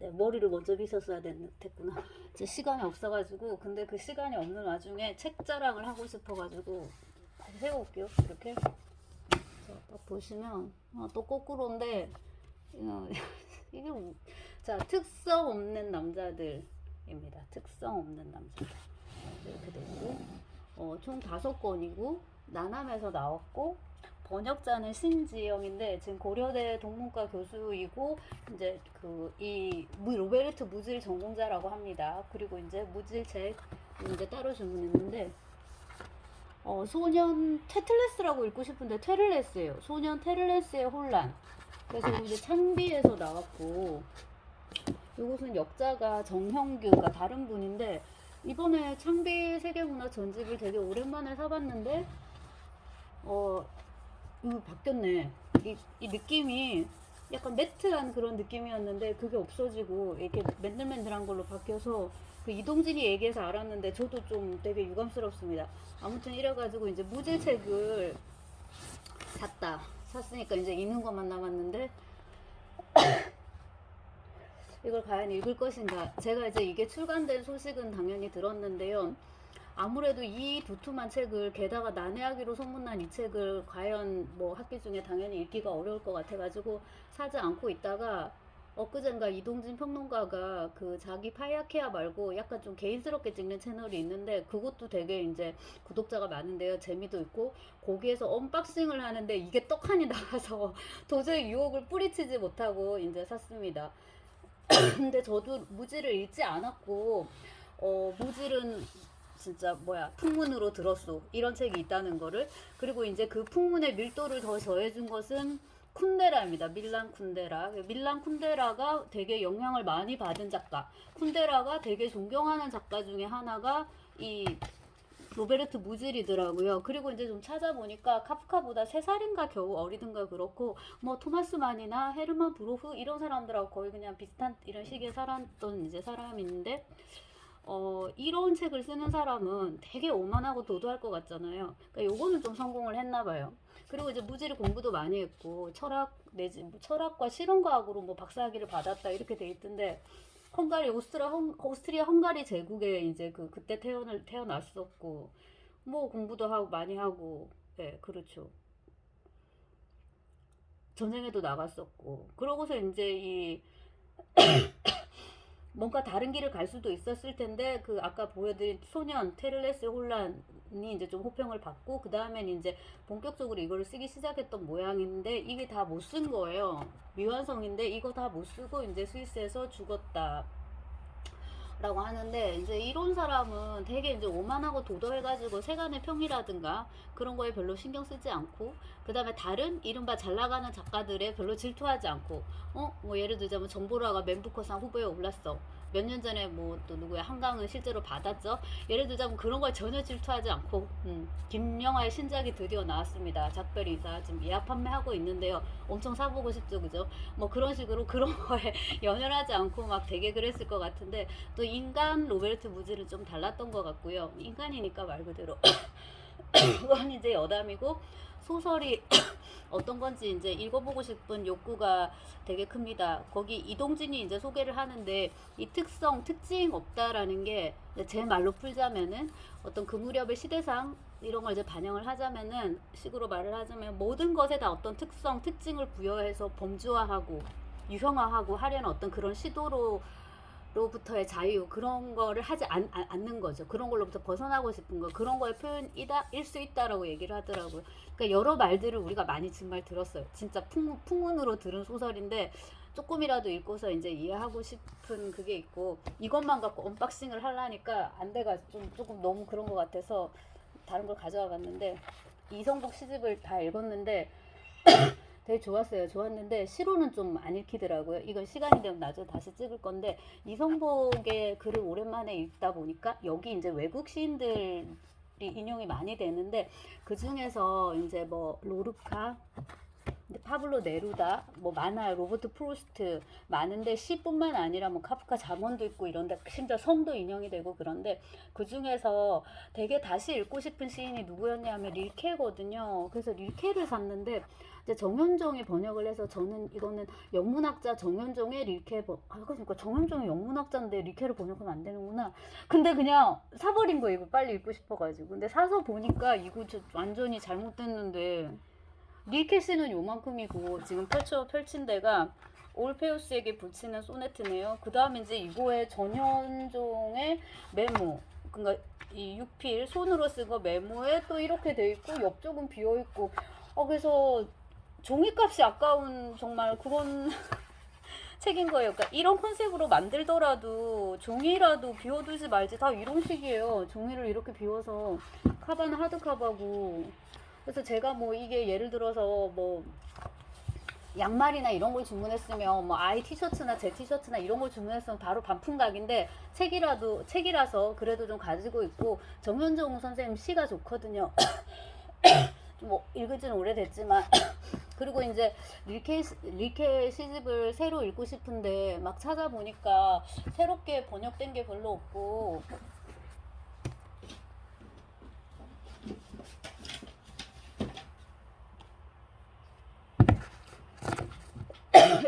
네, 머리를 먼저 빗었어야 됐구나. 제 시간이 없어가지고. 근데 그 시간이 없는 와중에 책 자랑을 하고 싶어가지고 다시 세워볼게요. 이렇게. 자, 딱 보시면 또 거꾸로인데 이게 자, 특성 없는 남자들입니다. 특성 없는 남자들 이렇게 되고 총 5권이고 나남에서 나왔고 번역자는 신지영인데 지금 고려대 동문과 교수이고 이제 이 로베르트 무질 전공자라고 합니다. 그리고 이제 무질 책 이제 따로 주문했는데 소년 테틀레스라고 읽고 싶은데 테를레스예요. 소년 테를레스의 혼란. 그래서 이제 창비에서 나왔고 이것은 역자가 정형규가 다른 분인데 이번에 창비 세계문화 전집을 되게 오랜만에 사봤는데 이거 바뀌었네. 이 느낌이 약간 매트한 그런 느낌이었는데 그게 없어지고 이렇게 맨들맨들한 걸로 바뀌어서 그 이동진이 얘기해서 알았는데 저도 좀 되게 유감스럽습니다. 아무튼 이래가지고 이제 무질책을 샀으니까 이제 읽는 것만 남았는데 이걸 과연 읽을 것인가. 제가 이제 이게 출간된 소식은 당연히 들었는데요. 아무래도 이 두툼한 책을 게다가 난해하기로 소문난 이 책을 과연 뭐 학기 중에 당연히 읽기가 어려울 것 같아가지고 사지 않고 있다가 엊그젠가 이동진 평론가가 그 자기 파이아케아 말고 약간 좀 개인스럽게 찍는 채널이 있는데 그것도 되게 이제 구독자가 많은데요. 재미도 있고 거기에서 언박싱을 하는데 이게 떡하니 나와서 도저히 유혹을 뿌리치지 못하고 이제 샀습니다. 근데 저도 무지를 읽지 않았고 무질은 진짜 풍문으로 들었어 이런 책이 있다는 거를. 그리고 이제 그 풍문의 밀도를 더 더해준 것은 쿤데라입니다. 밀란 쿤데라. 밀란 쿤데라가 되게 영향을 많이 받은 작가, 쿤데라가 되게 존경하는 작가 중에 하나가 이 로베르트 무질이더라고요. 그리고 이제 좀 찾아보니까 카프카보다 3살인가 겨우 어리든가 그렇고 뭐 토마스 만이나 헤르만 브로흐 이런 사람들하고 거의 그냥 비슷한 이런 시기에 살았던 이제 사람인데 이런 책을 쓰는 사람은 되게 오만하고 도도할 것 같잖아요. 그러니까 요거는 좀 성공을 했나 봐요. 그리고 이제 무질이 공부도 많이 했고 철학 내지 철학과 실용과학으로 뭐 박사학위를 받았다 이렇게 돼 있던데 헝가리 오스트리아 헝가리 제국에 이제 그때 태어났었고 뭐 공부도 하고 많이 하고 네, 그렇죠. 전쟁에도 나갔었고 그러고서 이제 이 뭔가 다른 길을 갈 수도 있었을 텐데 그 아까 보여드린 소년 테를레스 혼란이 이제 좀 호평을 받고 그 다음엔 이제 본격적으로 이거를 쓰기 시작했던 모양인데 이게 다 못 쓴 거예요. 미완성인데 이거 다 못 쓰고 이제 스위스에서 죽었다. 라고 하는데 이제 이런 사람은 되게 이제 오만하고 도도해가지고 세간의 평이라든가 그런 거에 별로 신경 쓰지 않고 그 다음에 다른 이른바 잘 나가는 작가들에 별로 질투하지 않고 뭐 예를 들자면 정보라가 맨부커상 후보에 올랐어. 몇 년 전에 뭐 또 누구야 한강은 실제로 받았죠. 예를 들자면 그런 걸 전혀 질투하지 않고 김영하의 신작이 드디어 나왔습니다. 작별 인사 지금 예약 판매하고 있는데요. 엄청 사보고 싶죠, 그죠? 뭐 그런 식으로 그런 거에 연연하지 않고 막 되게 그랬을 것 같은데 또 인간 로베르트 무질은 좀 달랐던 것 같고요. 인간이니까 말 그대로 그건 이제 여담이고 소설이 어떤 건지 이제 읽어보고 싶은 욕구가 되게 큽니다. 거기 이동진이 이제 소개를 하는데 이 특징 없다라는 게 제 말로 풀자면은 어떤 그 무렵의 시대상 이런 걸 이제 반영을 하자면은 식으로 말을 하자면 모든 것에 다 어떤 특징을 부여해서 범주화하고 유형화하고 하려는 어떤 그런 시도로 로부터의 자유 그런 거를 하지 않는 거죠. 그런 걸로부터 벗어나고 싶은 거 그런 거의 표현일 수 있다라고 얘기를 하더라고요. 그러니까 여러 말들을 우리가 많이 정말 들었어요. 진짜 풍문으로 들은 소설인데 조금이라도 읽고서 이제 이해하고 싶은 그게 있고 이것만 갖고 언박싱을 하려니까 안 돼가 조금 너무 그런 것 같아서 다른 걸 가져와 봤는데 이성복 시집을 다 읽었는데 되게 좋았는데 시로는 좀 안 읽히더라고요. 이건 시간이 되면 나중에 다시 찍을 건데 이성복의 글을 오랜만에 읽다 보니까 여기 이제 외국 시인들이 인용이 많이 되는데 그 중에서 이제 뭐 로르카, 파블로 네루다, 뭐 만화 로버트 프로스트 많은데 시뿐만 아니라 뭐 카프카 잠언도 있고 이런데 심지어 성도 인용이 되고 그런데 그 중에서 되게 다시 읽고 싶은 시인이 누구였냐면 릴케거든요. 그래서 릴케를 샀는데 이제 정현종이 번역을 해서 저는 이거는 영문학자 정현종의 릴케 그러니까 정현종이 영문학자인데 릴케를 번역하면 안 되는구나. 근데 그냥 사버린 거예요. 이거 빨리 읽고 싶어가지고. 근데 사서 보니까 이거 완전히 잘못됐는데 릴케 씨는 요만큼이고 지금 펼친 데가 올페우스에게 붙이는 소네트네요. 그 다음에 이제 이거에 전현종의 메모, 그러니까 이 육필 손으로 쓴 거 메모에 또 이렇게 돼 있고 옆쪽은 비어 있고 그래서 종이값이 아까운 정말 그런 책인 거예요. 그러니까 이런 컨셉으로 만들더라도 종이라도 비워두지 말지 다 이런 식이에요. 종이를 이렇게 비워서 카바는 하드카바고. 그래서 제가 뭐 이게 예를 들어서 뭐 양말이나 이런 걸 주문했으면 뭐 아이 티셔츠나 제 티셔츠나 이런 걸 주문했으면 바로 반품각인데 책이라서 그래도 좀 가지고 있고 정현종 선생님 시가 좋거든요. 뭐 읽은지는 오래됐지만 그리고 이제 릴케 시집을 새로 읽고 싶은데 막 찾아보니까 새롭게 번역된 게 별로 없고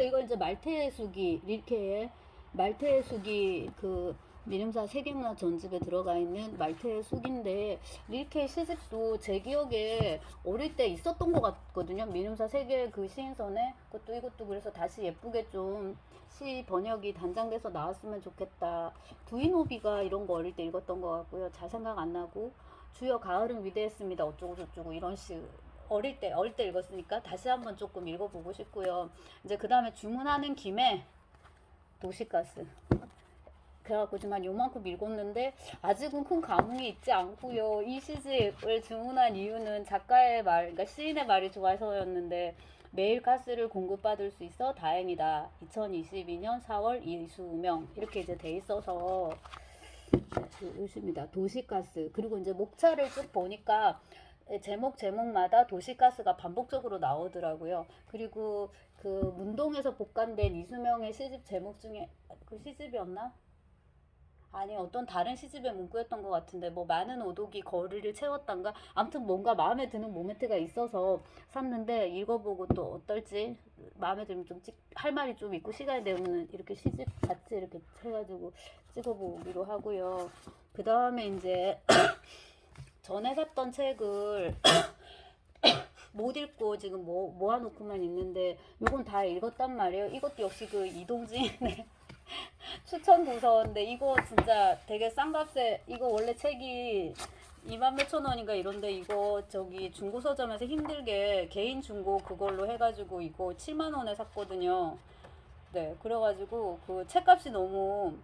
이거 이제 말테의 수기 릴케의 말테의 수기 그 민음사 세계문화 전집에 들어가 있는 말테의 숙인데 릴케 시집도 제 기억에 어릴 때 있었던 것 같거든요. 민음사 세계 그 시인선에 그것도 이것도 그래서 다시 예쁘게 좀 시 번역이 단장돼서 나왔으면 좋겠다. 두이노비가 이런 거 어릴 때 읽었던 것 같고요. 잘 생각 안 나고 주여 가을은 위대했습니다. 어쩌고 저쩌고 이런 식 어릴 때 읽었으니까 다시 한번 조금 읽어보고 싶고요. 이제 그 다음에 주문하는 김에 도시가스. 그래갖고 지만 요만큼 읽었는데 아직은 큰 감흥이 있지 않고요. 이 시집을 주문한 이유는 작가의 말, 그러니까 시인의 말이 좋아서였는데 매일 가스를 공급받을 수 있어 다행이다. 2022년 4월 이수명 이렇게 이제 돼 있어서 있습니다. 도시가스. 그리고 이제 목차를 쭉 보니까 제목마다 도시가스가 반복적으로 나오더라고요. 그리고 그 문동에서 복간된 이수명의 시집 제목 중에 그 시집이었나? 아니 어떤 다른 시집의 문구였던 것 같은데 뭐 많은 오독이 거리를 채웠단가 아무튼 뭔가 마음에 드는 모멘트가 있어서 샀는데 읽어보고 또 어떨지 마음에 들면 좀 할 말이 좀 있고 시간이 되면 이렇게 시집 같이 이렇게 해가지고 찍어보기로 하고요. 그 다음에 이제 전에 샀던 책을 못 읽고 지금 모아놓고만 있는데 요건 다 읽었단 말이에요. 이것도 역시 그 이동진의 추천 도서인데 이거 진짜 되게 싼 값에 이거 원래 책이 2만 몇천 원인가 이런데 이거 저기 중고 서점에서 힘들게 개인 중고 그걸로 해가지고 이거 7만 원에 샀거든요. 네, 그래가지고 그 책값이 너무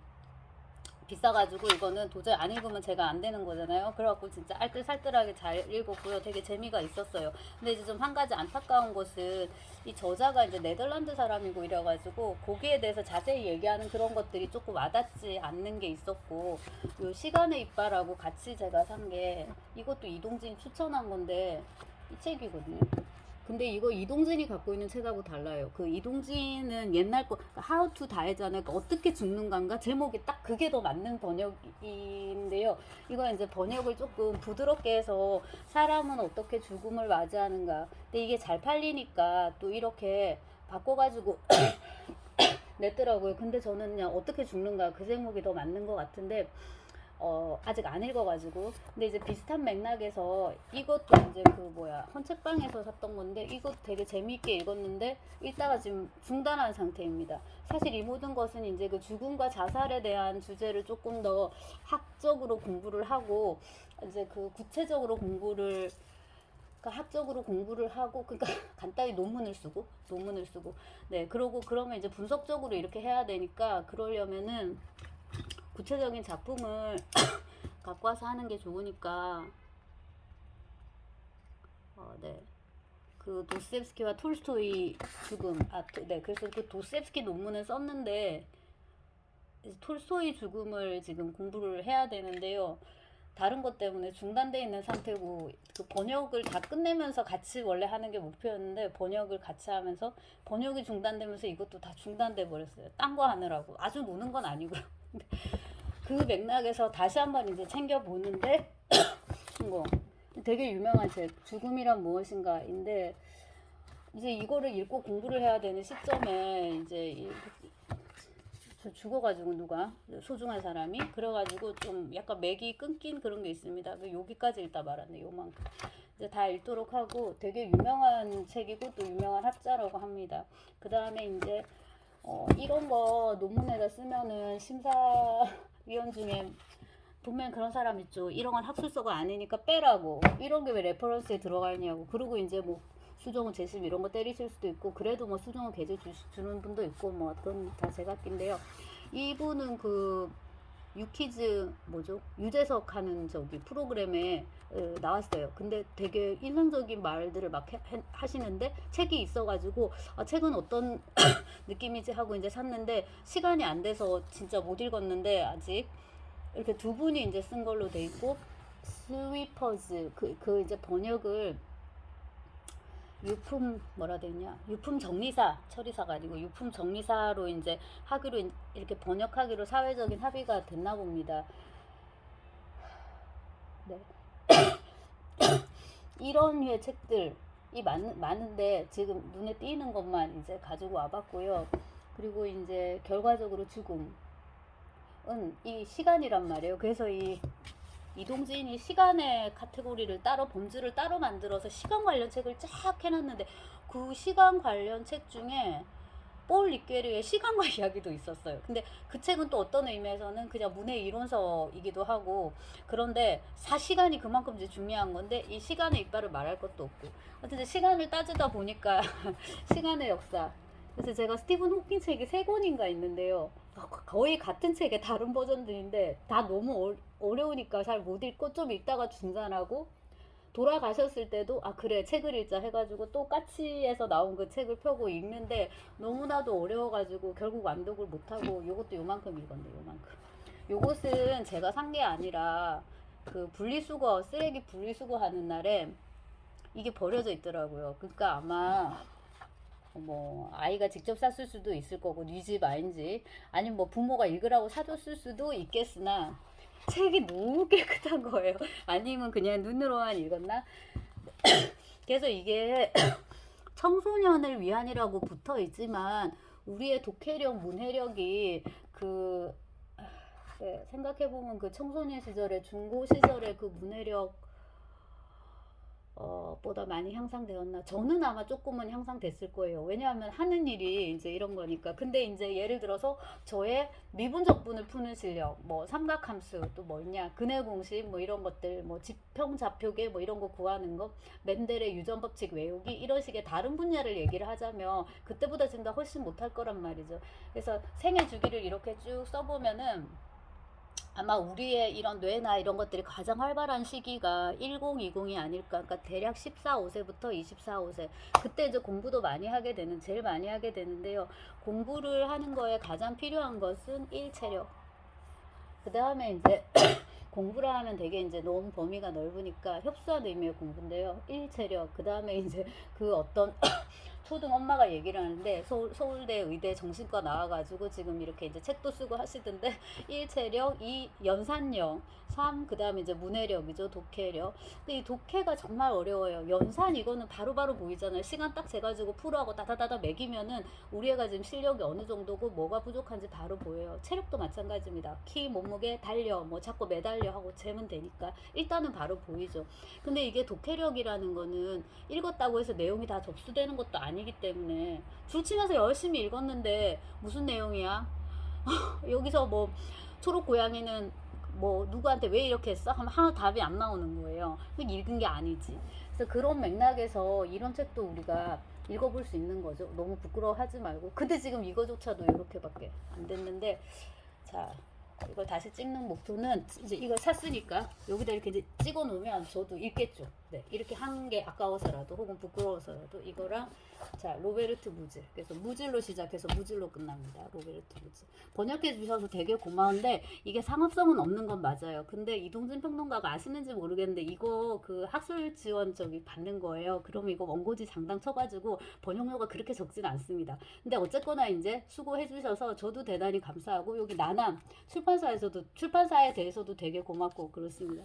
비싸가지고 이거는 도저히 안 읽으면 제가 안 되는 거잖아요. 그래갖고 진짜 알뜰살뜰하게 잘 읽었고요. 되게 재미가 있었어요. 근데 이제 좀 한 가지 안타까운 것은 이 저자가 이제 네덜란드 사람이고 이래가지고 거기에 대해서 자세히 얘기하는 그런 것들이 조금 와닿지 않는 게 있었고 요 시간의 이빨하고 같이 제가 산 게 이것도 이동진이 추천한 건데 이 책이거든요. 근데 이거 이동진이 갖고 있는 책하고 달라요. 그 이동진은 옛날 거 How to Die잖아요. 그러니까 어떻게 죽는가인가 제목이 딱 그게 더 맞는 번역인데요. 이거 이제 번역을 조금 부드럽게 해서 사람은 어떻게 죽음을 맞이하는가. 근데 이게 잘 팔리니까 또 이렇게 바꿔가지고 냈더라고요. 근데 저는 그냥 어떻게 죽는가 그 제목이 더 맞는 것 같은데 아직 안 읽어가지고. 근데 이제 비슷한 맥락에서 이것도 이제 헌책방에서 샀던 건데 이것 되게 재미있게 읽었는데 읽다가 지금 중단한 상태입니다. 사실 이 모든 것은 이제 그 죽음과 자살에 대한 주제를 조금 더 학적으로 공부를 하고 이제 그 구체적으로 공부를 학적으로 공부를 하고 그러니까 간단히 논문을 쓰고 네 그러면 이제 분석적으로 이렇게 해야 되니까 그러려면은 구체적인 작품을 갖고 와서 하는 게 좋으니까 네. 그 도스옙스키와 톨스토이 죽음 네 그래서 그 도스옙스키 논문을 썼는데 톨스토이 죽음을 지금 공부를 해야 되는데요. 다른 것 때문에 중단돼 있는 상태고 그 번역을 다 끝내면서 같이 원래 하는 게 목표였는데 번역을 같이 하면서 번역이 중단되면서 이것도 다 중단돼 버렸어요. 딴 거 하느라고. 아주 노는 건 아니고요. 그 맥락에서 다시 한번 이제 챙겨보는데 이거 되게 유명한 책 죽음이란 무엇인가인데 이제 이거를 읽고 공부를 해야 되는 시점에 이제 죽어가지고 누가 소중한 사람이 그래가지고 좀 약간 맥이 끊긴 그런 게 있습니다. 여기까지 읽다 말았네. 요만큼 이제 다 읽도록 하고 되게 유명한 책이고 또 유명한 학자라고 합니다. 그 다음에 이제 이런 거 논문에다 쓰면은 심사위원 중에 분명 그런 사람 있죠. 이런 건 학술서가 아니니까 빼라고. 이런 게 왜 레퍼런스에 들어가 있냐고. 그리고 이제 뭐 수정호 재심 이런 거 때리실 수도 있고 그래도 뭐 수정호 계제 주는 분도 있고 뭐 그건 다 제각기인데요. 이분은 그 유키즈 뭐죠? 유재석 하는 저기 프로그램에 나왔어요. 근데 되게 인상적인 말들을 막 하시는데 책이 있어가지고 책은 어떤 느낌이지 하고 이제 샀는데 시간이 안 돼서 진짜 못 읽었는데 아직 이렇게 두 분이 이제 쓴 걸로 돼 있고 스위퍼즈 그 이제 번역을 유품 뭐라 되냐 유품 정리사 처리사가 아니고 유품 정리사로 이제 하기로 이렇게 번역하기로 사회적인 합의가 됐나 봅니다. 네. 이런 류의 책들이 많은데 지금 눈에 띄는 것만 이제 가지고 와봤고요. 그리고 이제 결과적으로 죽음은 이 시간이란 말이에요. 그래서 이동진이 시간의 카테고리를 따로 범주를 따로 만들어서 시간 관련 책을 쫙 해놨는데 그 시간 관련 책 중에 폴 리que르의 시간과 이야기도 있었어요. 근데 그 책은 또 어떤 의미에서는 그냥 문해 이론서이기도 하고 그런데 시간이 그만큼 이제 중요한 건데 이 시간의 이빨을 말할 것도 없고 어쨌든 시간을 따지다 보니까 시간의 역사 그래서 제가 스티븐 호킹 책이 3권인가 있는데요. 거의 같은 책의 다른 버전들인데 다 너무 어려우니까 잘 못 읽고 좀 읽다가 중단하고 돌아가셨을 때도 그래 책을 읽자 해가지고 또 까치에서 나온 그 책을 펴고 읽는데 너무나도 어려워가지고 결국 완독을 못하고 요것도 요만큼 읽었네. 요만큼. 요것은 제가 산 게 아니라 그 분리수거 쓰레기 분리수거 하는 날에 이게 버려져 있더라고요. 그러니까 아마 뭐 아이가 직접 샀을 수도 있을 거고 네 집 아닌지 아니면 뭐 부모가 읽으라고 사줬을 수도 있겠으나 책이 너무 깨끗한 거예요. 아니면 그냥 눈으로만 읽었나? 그래서 이게 청소년을 위한이라고 붙어 있지만 우리의 독해력, 문해력이 생각해보면 그 청소년 시절에 중고 시절에 그 문해력 보다 많이 향상되었나? 저는 아마 조금은 향상됐을 거예요. 왜냐하면 하는 일이 이제 이런 거니까. 근데 이제 예를 들어서 저의 미분적분을 푸는 실력, 뭐 삼각함수 또 뭐 있냐, 근해 공식 뭐 이런 것들, 뭐 지평 좌표계 뭐 이런 거 구하는 거, 맨델의 유전 법칙 외우기 이런 식의 다른 분야를 얘기를 하자면 그때보다 지금 더 훨씬 못할 거란 말이죠. 그래서 생애 주기를 이렇게 쭉 써보면은. 아마 우리의 이런 뇌나 이런 것들이 가장 활발한 시기가 1020이 아닐까. 그러니까 대략 14, 5세부터 24, 5세. 그때 이제 공부도 많이 하게 되는, 제일 많이 하게 되는데요. 공부를 하는 거에 가장 필요한 것은 일체력. 그 다음에 이제 공부를 하면 되게 이제 너무 범위가 넓으니까 협소한 의미의 공부인데요. 일체력. 그 다음에 이제 그 어떤 초등 엄마가 얘기를 하는데 서울대 의대 정신과 나와가지고 지금 이렇게 이제 책도 쓰고 하시던데 일체력, 2 연산력, 3 그다음에 이제 문해력이죠. 독해력. 근데 이 독해가 정말 어려워요. 연산 이거는 바로바로 보이잖아요. 시간 딱 재가지고 풀어하고 다다다다 매기면은 우리 애가 지금 실력이 어느 정도고 뭐가 부족한지 바로 보여요. 체력도 마찬가지입니다. 키, 몸무게, 달려 뭐 자꾸 매달려 하고 재면 되니까 일단은 바로 보이죠. 근데 이게 독해력이라는 거는 읽었다고 해서 내용이 다 접수되는 것도 아니기 때문에 줄치면서 열심히 읽었는데 무슨 내용이야? 여기서 뭐 초록 고양이는 뭐 누구한테 왜 이렇게 했어? 하면 하나 답이 안 나오는 거예요. 읽은 게 아니지. 그래서 그런 맥락에서 이런 책도 우리가 읽어볼 수 있는 거죠. 너무 부끄러워하지 말고. 근데 지금 이거조차도 이렇게밖에 안 됐는데 자 이걸 다시 찍는 목표는 이제 이걸 샀으니까 여기다 이렇게 이제 찍어 놓으면 저도 읽겠죠. 네, 이렇게 한 게 아까워서라도 혹은 부끄러워서라도 이거랑 자 로베르트 무질 그래서 무질로 시작해서 무질로 끝납니다. 로베르트 무질 번역해 주셔서 되게 고마운데 이게 상업성은 없는 건 맞아요. 근데 이동진 평론가가 아시는지 모르겠는데 이거 그 학술 지원 저기 받는 거예요. 그러면 이거 원고지 장당 쳐가지고 번역료가 그렇게 적진 않습니다. 근데 어쨌거나 이제 수고해 주셔서 저도 대단히 감사하고 여기 나남 출판사에 대해서도 되게 고맙고 그렇습니다.